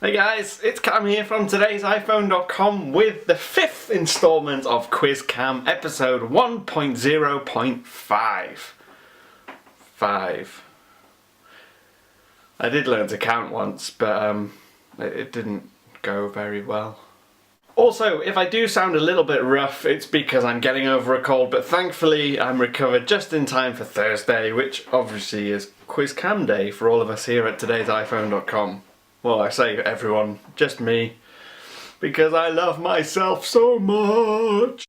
Hey guys, it's Cam here from today'siphone.com with the 5th installment of Quiz Cam, episode 1.0.5. 5. I did learn to count once, but it didn't go very well. Also, if I do sound a little bit rough, it's because I'm getting over a cold, but thankfully I'm recovered just in time for Thursday, which obviously is Quiz Cam Day for all of us here at today'siphone.com. Well, I say everyone, just me, because I love myself so much.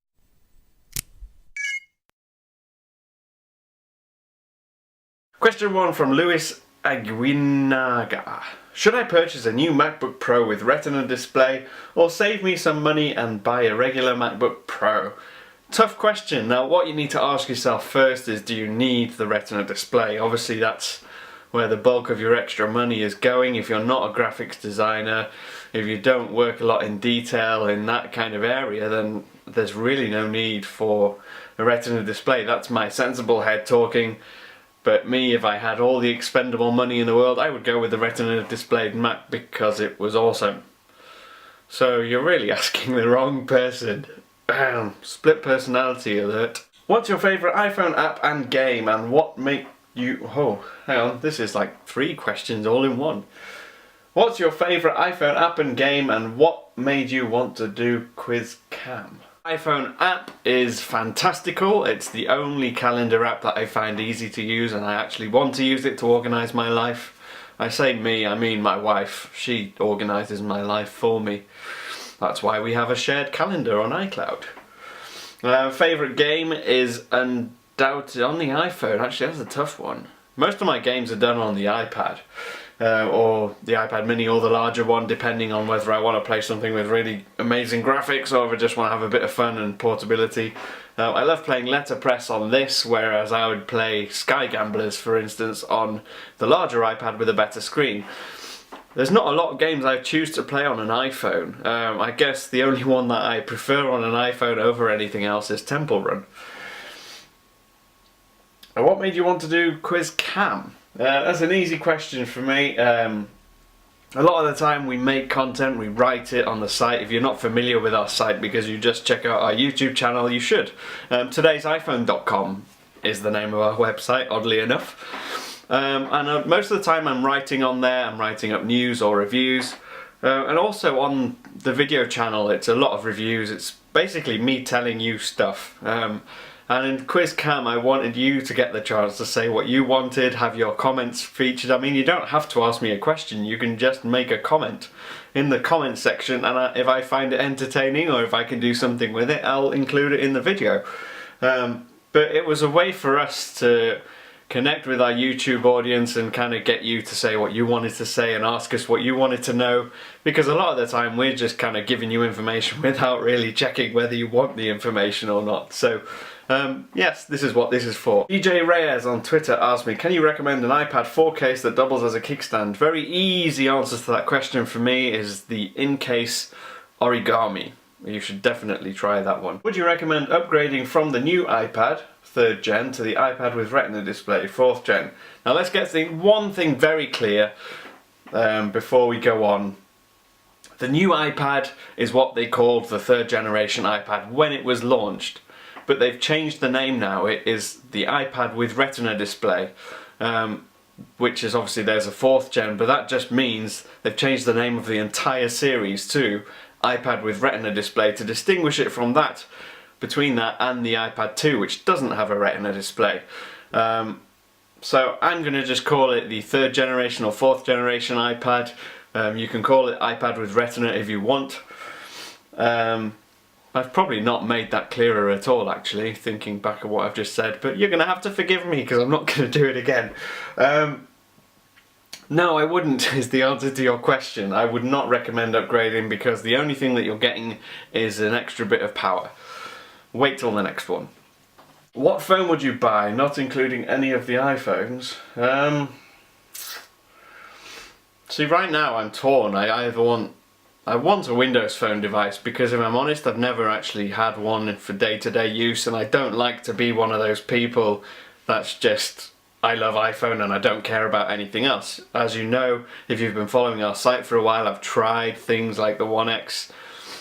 Question 1 from Luis Aguinaga. Should I purchase a new MacBook Pro with Retina display or save me some money and buy a regular MacBook Pro? Tough question. Now what you need to ask yourself first is, do you need the Retina display? Obviously that's where the bulk of your extra money is going. If you're not a graphics designer, if you don't work a lot in detail in that kind of area, then there's really no need for a Retina display. That's my sensible head talking. But me, if I had all the expendable money in the world, I would go with the Retina displayed Mac because it was awesome. So you're really asking the wrong person. Split personality alert. What's your favourite iPhone app and game, and what make you... Oh, hang on, this is like 3 questions all in one. What's your favourite iPhone app and game, and what made you want to do Quiz Cam? iPhone app is fantastical. It's the only calendar app that I find easy to use, and I actually want to use it to organise my life. I say me, I mean my wife. She organises my life for me. That's why we have a shared calendar on iCloud. Favourite game is undoubted on the iPhone. Actually, that's a tough one. Most of my games are done on the iPad. Or the iPad mini or the larger one, depending on whether I want to play something with really amazing graphics or if I just want to have a bit of fun and portability. I love playing Letterpress on this, whereas I would play Sky Gamblers, for instance, on the larger iPad with a better screen. There's not a lot of games I choose to play on an iPhone. I guess the only one that I prefer on an iPhone over anything else is Temple Run. And what made you want to do Quiz Cam? That's an easy question for me. A lot of the time we make content, we write it on the site. If you're not familiar with our site because you just check out our YouTube channel, you should. Today'siphone.com is the name of our website, oddly enough. Most of the time I'm writing on there, I'm writing up news or reviews. And also on the video channel, it's a lot of reviews. It's basically me telling you stuff. And in Quiz Cam, I wanted you to get the chance to say what you wanted, have your comments featured. I mean, you don't have to ask me a question, you can just make a comment in the comment section, and if I find it entertaining or if I can do something with it, I'll include it in the video. But it was a way for us to connect with our YouTube audience and kind of get you to say what you wanted to say and ask us what you wanted to know, because a lot of the time we're just kind of giving you information without really checking whether you want the information or not. So yes, this is what this is for. DJ Reyes on Twitter asked me, can you recommend an iPad 4 case that doubles as a kickstand? Very easy answer to that question for me is the in-case Origami. You should definitely try that one. Would you recommend upgrading from the new iPad 3rd gen to the iPad with Retina display 4th gen? Now let's get one thing very clear before we go on. The new iPad is what they called the 3rd generation iPad when it was launched. But they've changed the name now. It is the iPad with Retina display, which is obviously there's a 4th gen, but that just means they've changed the name of the entire series to iPad with Retina display to distinguish it from that, between that and the iPad 2, which doesn't have a Retina display. So I'm going to just call it the 3rd generation or 4th generation iPad. You can call it iPad with Retina if you want. I've probably not made that clearer at all, actually, thinking back at what I've just said, but you're going to have to forgive me because I'm not going to do it again. No, I wouldn't, is the answer to your question. I would not recommend upgrading because the only thing that you're getting is an extra bit of power. Wait till the next one. What phone would you buy, not including any of the iPhones? See, right now I'm torn. I want a Windows Phone device because, if I'm honest, I've never actually had one for day-to-day use, and I don't like to be one of those people that's just I love iPhone and I don't care about anything else. As you know, if you've been following our site for a while, I've tried things like the One X,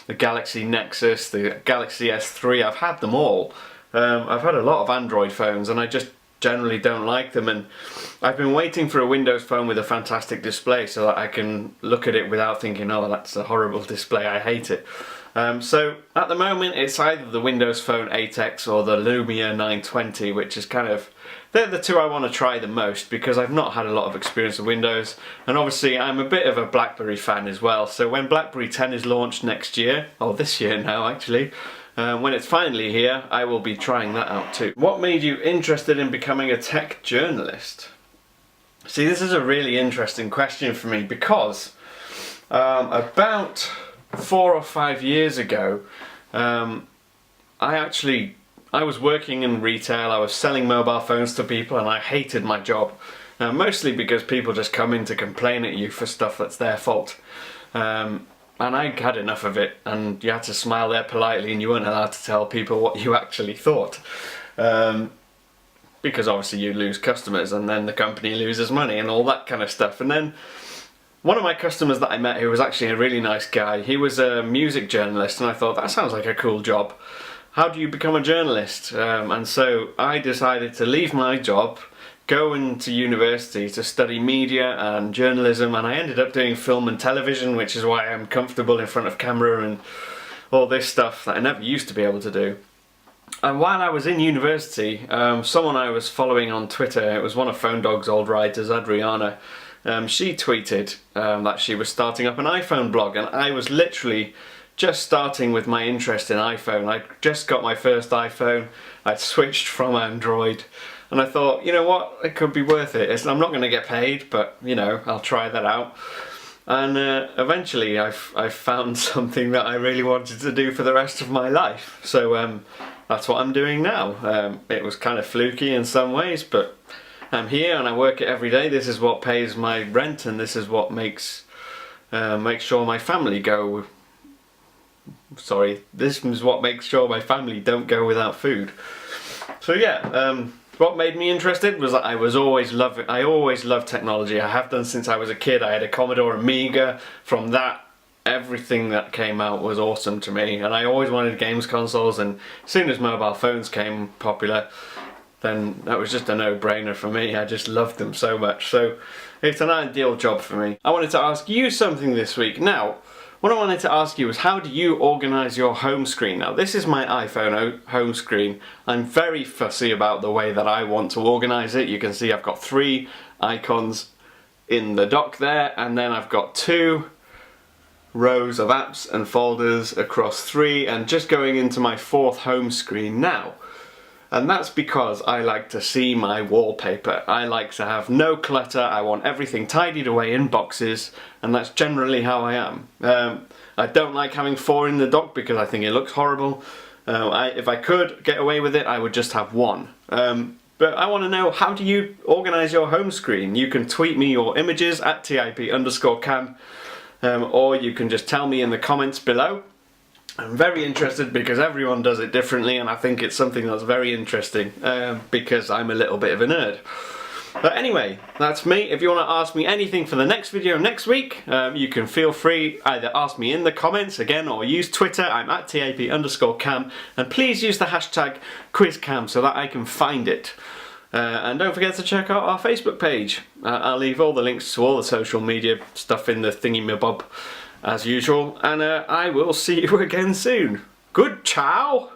the Galaxy Nexus, the Galaxy S3, I've had them all. I've had a lot of Android phones and I just generally don't like them, and I've been waiting for a Windows phone with a fantastic display so that I can look at it without thinking, oh, that's a horrible display, I hate it. So at the moment it's either the Windows Phone 8X or the Lumia 920, which is kind of, they're the two I want to try the most because I've not had a lot of experience with Windows, and obviously I'm a bit of a BlackBerry fan as well, so when BlackBerry 10 is launched next year, or this year now actually, when it's finally here, I will be trying that out too. What made you interested in becoming a tech journalist? See, this is a really interesting question for me because about 4 or 5 years ago, I was working in retail, I was selling mobile phones to people, and I hated my job. Mostly because people just come in to complain at you for stuff that's their fault. And I had enough of it, and you had to smile there politely and you weren't allowed to tell people what you actually thought. Because obviously you lose customers and then the company loses money and all that kind of stuff. And then one of my customers that I met, who was actually a really nice guy, he was a music journalist, and I thought, that sounds like a cool job. How do you become a journalist? And so I decided to leave my job, go into university to study media and journalism, and I ended up doing film and television, which is why I'm comfortable in front of camera and all this stuff that I never used to be able to do. And while I was in university, someone I was following on Twitter, it was one of Phone Dog's old writers, Adriana, she tweeted that she was starting up an iPhone blog, and I was literally just starting with my interest in iPhone. I just got my first iPhone, I'd switched from Android, and I thought, you know what, it could be worth it. I'm not going to get paid, but you know, I'll try that out. And eventually I found something that I really wanted to do for the rest of my life. So that's what I'm doing now. It was kind of fluky in some ways, but I'm here and I work it every day. This is what pays my rent, and this is what makes sure my family go. This is what makes sure my family don't go without food. So yeah, what made me interested was that I always loved technology. I have done since I was a kid. I had a Commodore Amiga. From that, everything that came out was awesome to me, and I always wanted games consoles, and as soon as mobile phones came popular, then that was just a no-brainer for me. I just loved them so much. So it's an ideal job for me. I wanted to ask you something this week. Now, what I wanted to ask you was, how do you organise your home screen? Now, this is my iPhone home screen. I'm very fussy about the way that I want to organise it. You can see I've got 3 icons in the dock there, and then I've got 2 rows of apps and folders across 3, and just going into my 4th home screen now. And that's because I like to see my wallpaper. I like to have no clutter, I want everything tidied away in boxes, and that's generally how I am. I don't like having 4 in the dock because I think it looks horrible. If I could get away with it, I would just have 1. But I want to know, how do you organise your home screen? You can tweet me your images at @TIP_cam, or you can just tell me in the comments below. I'm very interested because everyone does it differently, and I think it's something that's very interesting because I'm a little bit of a nerd. But anyway, that's me. If you want to ask me anything for the next video next week, you can feel free, either ask me in the comments again or use Twitter. I'm at @TAP_cam, and please use the hashtag QuizCam so that I can find it. And don't forget to check out our Facebook page. I'll leave all the links to all the social media stuff in the thingy-mabob as usual, and I will see you again soon. Good ciao!